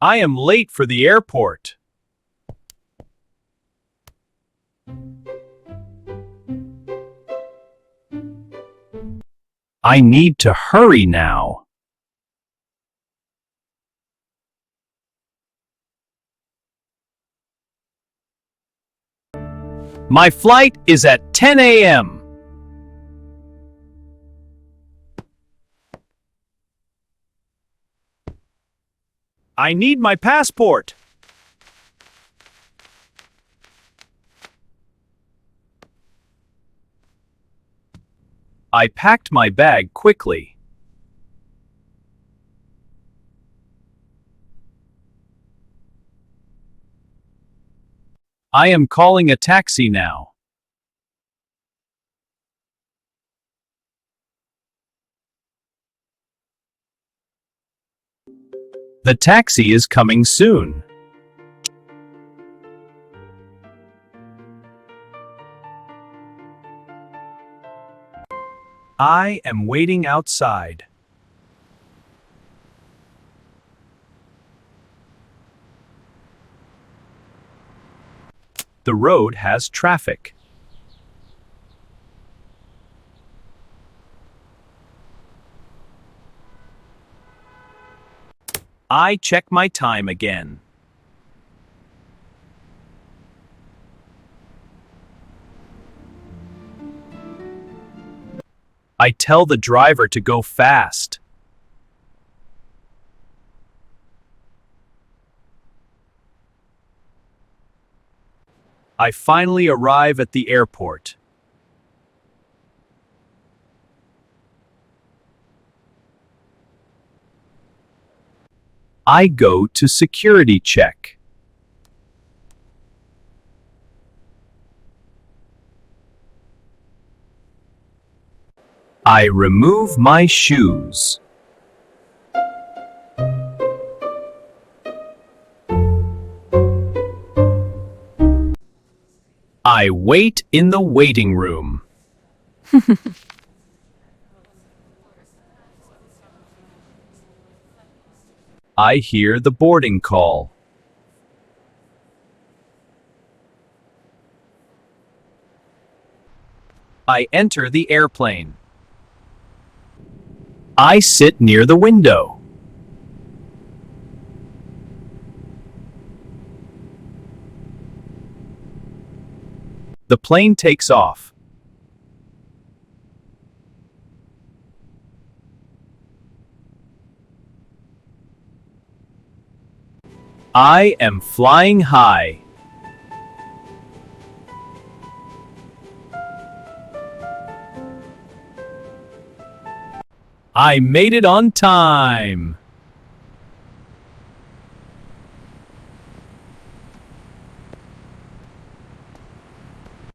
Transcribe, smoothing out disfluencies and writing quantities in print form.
I am late for the airport. I need to hurry now. My flight is at 10 a.m. I need my passport. I packed my bag quickly. I am calling a taxi now. The taxi is coming soon. I am waiting outside. The road has traffic. I check my time again. I tell the driver to go fast. I finally arrive at the airport. I go to security check. I remove my shoes. I wait in the waiting room. I hear the boarding call. I enter the airplane. I sit near the window. The plane takes off. I am flying high. I made it on time.